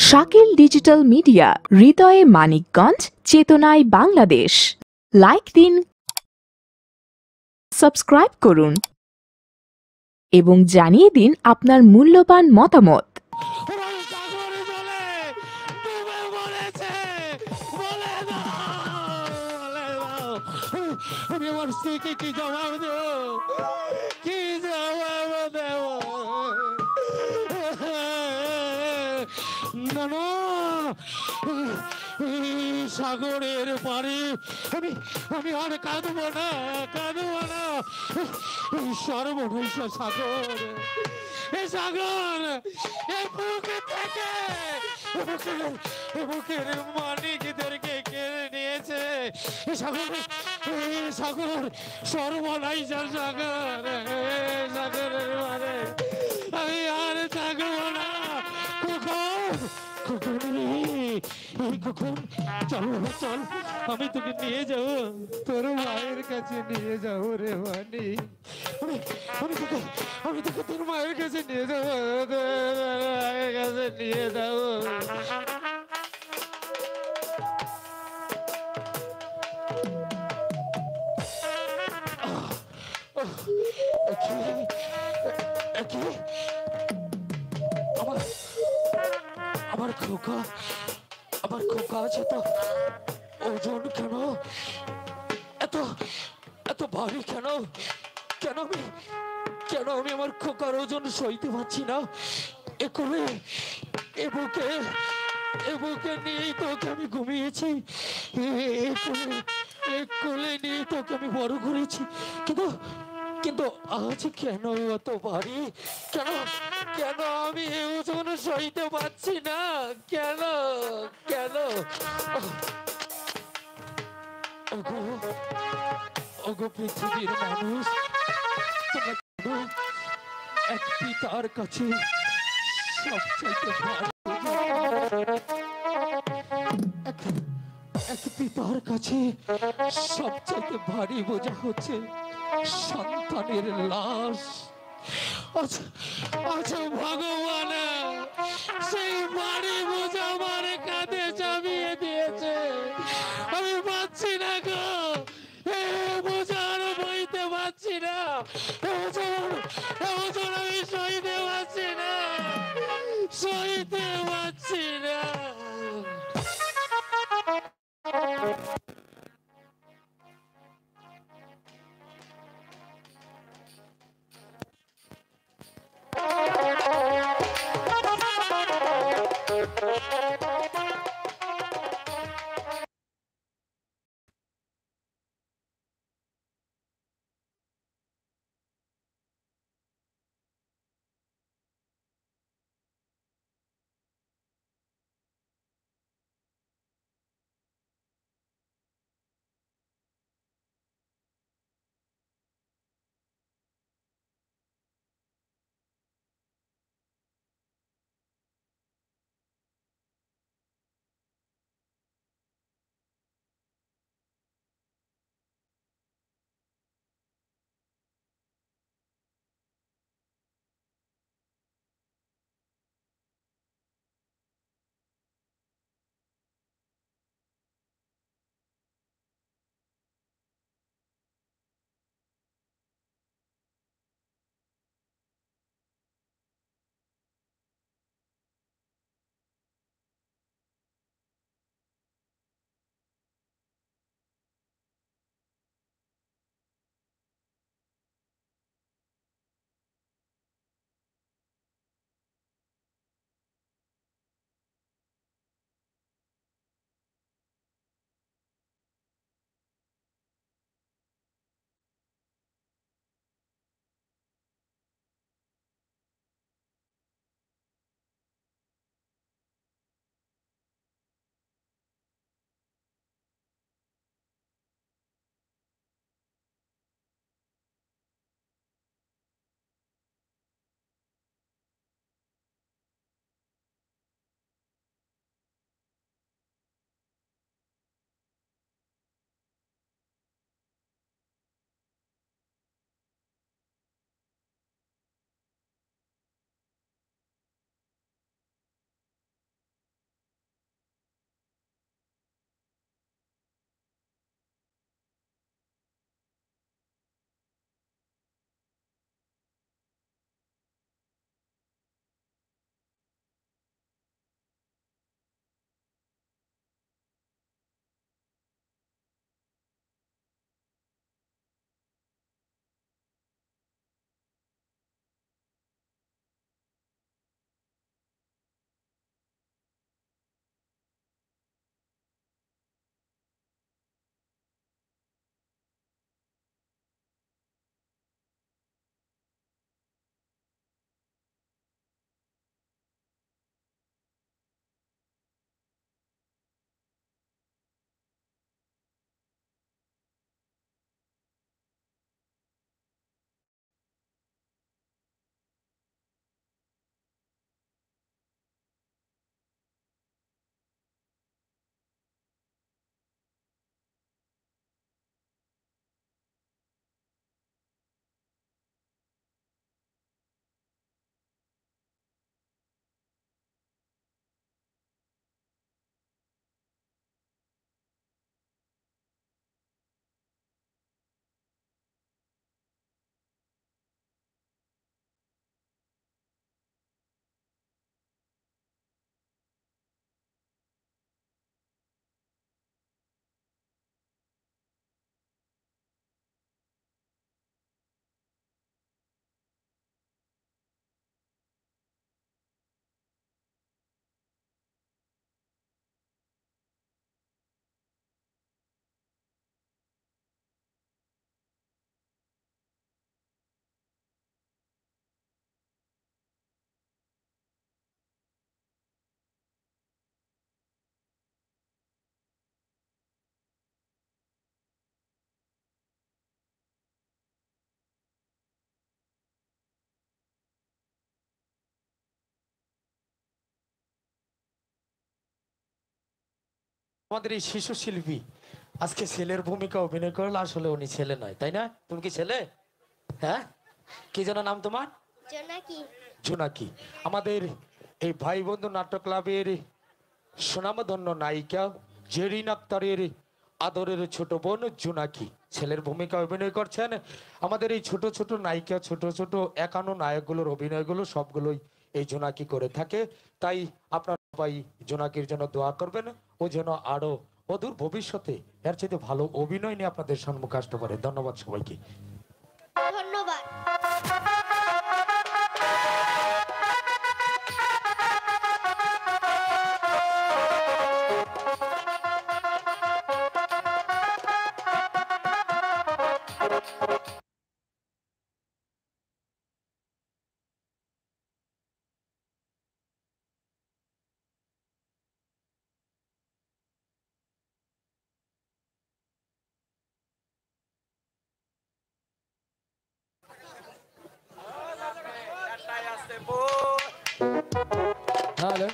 Shakil digital media, হৃদয়ে মানিকগঞ্জ, চেতনায় Bangladesh. Like দিন, সাবস্ক্রাইব করুন এবং জানিয়ে দিন আপনার মূল্যবান মতামত। আমি আমার স্ত্রীকে কি জবাব দেব, কি জবাব দেব? না না, সাগরের পারে আমি আমি আর কাঁদবো না, কাঁদবো না। সর্বনাশ সাগর, এ সাগর, এ বুকে থেকে বুকের মানিকদেরকে কেড়ে নিয়েছে। সাগর, সাগর, সর্বনাশ সাগর, সাগরের মানে আমি আর থাকবো না। কখন চল চল, আমি তোকে নিয়ে যাবো, তোর মায়ের কাছে নিয়ে যাবো রে মানি। আমি তোকে তোর মায়ের কাছে নিয়ে যাবো, মায়ের কাছে নিয়ে যাবো। আমার খোকা, আমার খোকা আছে তো, ওজন কেন এত এত ভারী? কেন কেন আমি কেন আমি আমার খোকার ওজন সইতে পারছি না? এ বুকে নিয়েই তোকে আমি ঘুমিয়েছি, কোলে নিয়ে তোকে আমি বড় করেছি, কিন্তু কিন্তু আজ কেন এত ভারী? কেন কেন আমি ওজন সইতে পারছি না? কেন কেন? ওগো পৃথিবীর মানুষ, তোমরা এক পিতার কাছে সবচাইতে এক পিতার কাছে সবচাইতে ভারী বোঝা হচ্ছে সন্তানের লাশ। আচ্ছা ভগবান, সেই ভারী বোঝা আমার কাঁধে চাপিয়ে দিয়েছে। আমি পাচ্ছি না গো, বোঝা আর বইতে পারছি না, ওজন আমি সইতে পারছি না, সইতে পারছি না। আমাদের এই শিশু শিল্পী আজকে ছেলের ভূমিকা অভিনয় করলো, আসলে উনি ছেলে নয়, তাই না? তুমি কি ছেলে? হ্যাঁ, কি যেন নাম তোমার? জোনাকি। জোনাকি। আমাদের এই ভাই বন্ধু নাট্য ক্লাবের সুনামধন্য নায়িকা জেরিন আক্তারের আদরের ছোট বোন জোনাকি ছেলের ভূমিকা অভিনয় করছেন। আমাদের এই ছোট ছোট নায়িকা, ছোট ছোট একান্ন নায়কগুলোর অভিনয়গুলো সবগুলোই এই জোনাকি করে থাকে। তাই আপনারা সবাই জোনাকির জন্য দোয়া করবেন, ও যেন আরো অদূর ভবিষ্যতে এর চাইতে ভালো অভিনয় নিয়ে আপনাদের সম্মুখে আসতে পারে। ধন্যবাদ সবাইকে। ধন্যবাদ। Hello,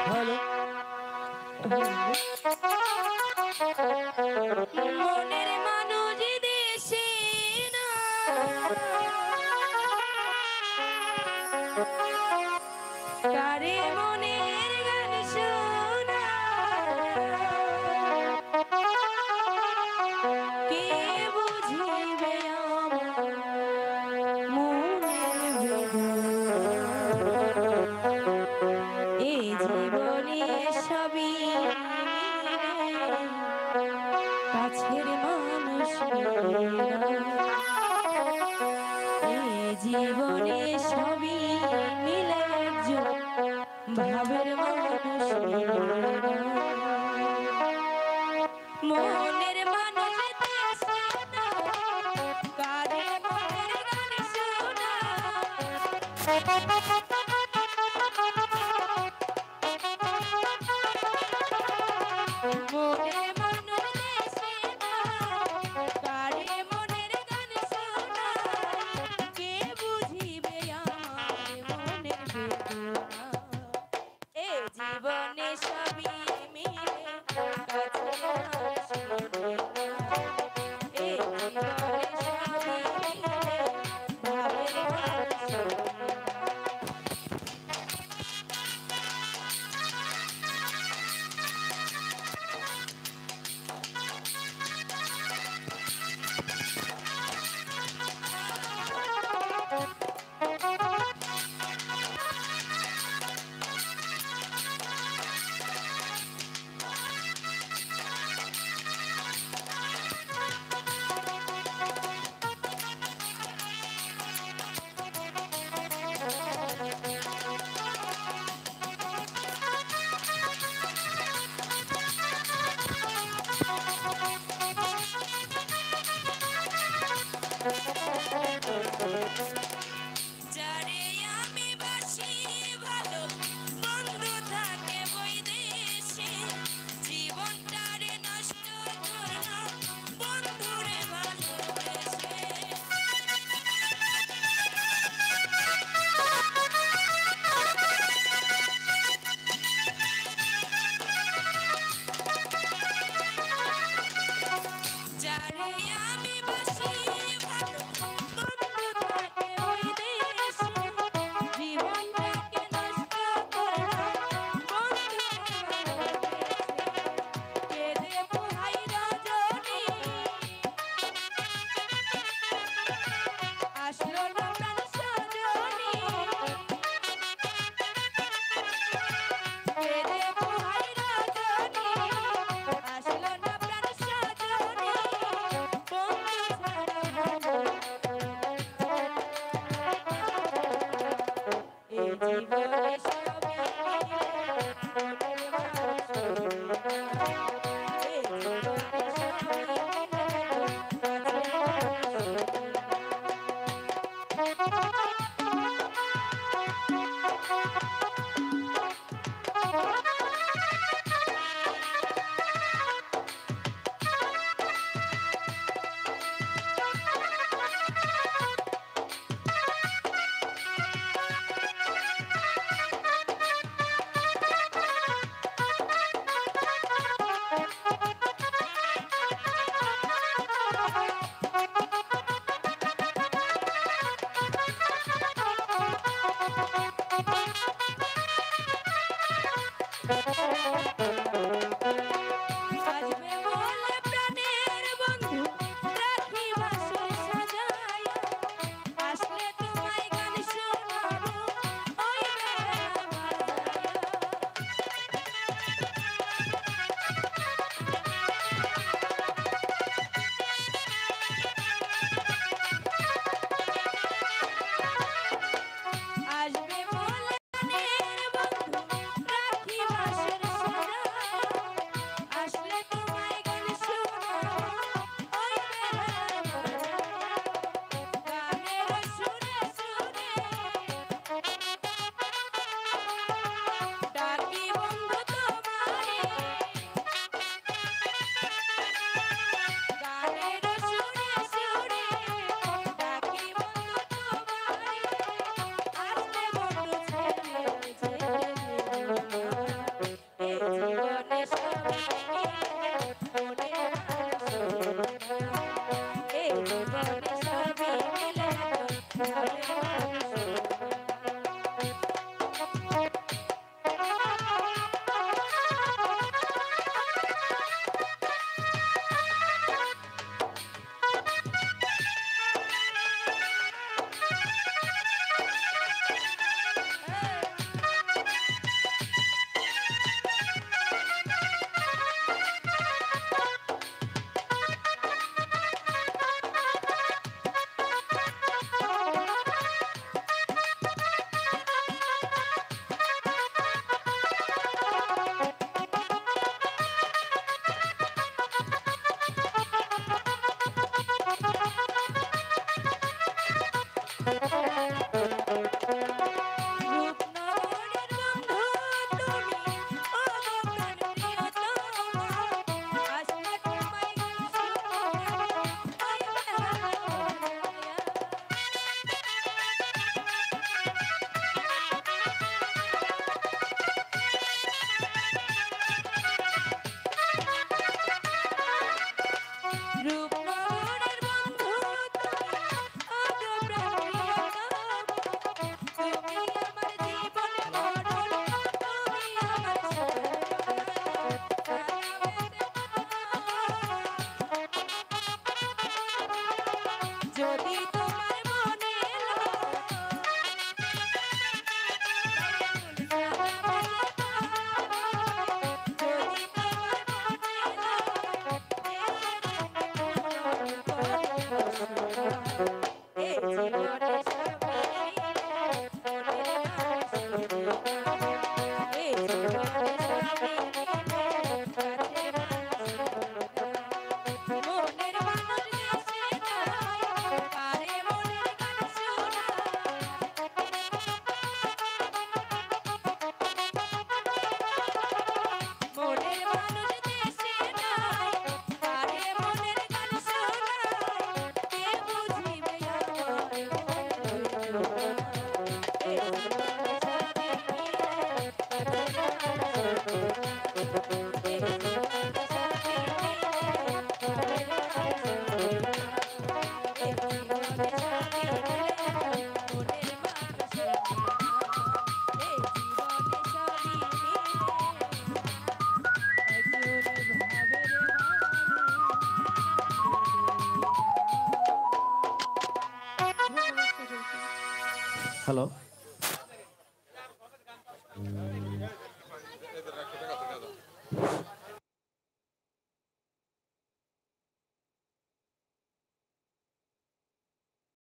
hello. মনের মানুষ দেশে না, কারে মনের গান শোনা, কে বুঝিবে আমার মনের বেদনা। এ জীবনে সবই কাছের মানুষ জীবনে সবই মিলে একজন ভাবের মানুষ মনের মানুষ দেশে না, কারে মনের গান শোনা, মনের মানুষ দেশে না, কারে মনের গান শোনা, কে বুঝিবে আমার মনের বেদনা। এ জীবনে সবই মিলে কাছে মানুষ আসবে বলে প্রাণের বন্ধু রাখি বাসর সাজায়া, আসলে তোমায় গান শোনাবো ওই বেলা বাজায়া। আসবে বলে প্রাণের বন্ধু রাখি বাসর সাজায়া, আসলে তোমায় গান শোনাবো ওই বেলা বাজায়া। গানের সুরে সুরে ডাকি বন্ধু তোমারে, গানের সুরে সুরে ডাকি বন্ধু তোমারে, আসবে বন্ধু ছেড়ে যেতে দিও না। এই জীবনে সবই মিলে মনের মানুষ না। এই জীবনে সবই মিলে মনের রূপনগরের বন্ধু তুমি, ও গো প্রাণ প্রিয়তমা, আসলে তোমায় গান শোনাবো ওই বেলা বাজায়া। রূপনগরের বন্ধু তুমি, ও গো প্রাণ প্রিয়তমা, তুমি আমার জীবন মরণ, তুমি আমার যদি তোমার মনে যদি তোমার মনে মনের মানুষ দেশে নাই, আরে মনের গান শোনায়, কে বুঝিবে আমার মনের এই জীবনে সবই মিলে মনের মানুষ না। এই জীবনে সবই মিলে মনের মানুষ না। এই জীবনে সবই মিলে মনের মানুষ না। এই জীবনে সবই মিলে একজনে ভাবের হ্যালো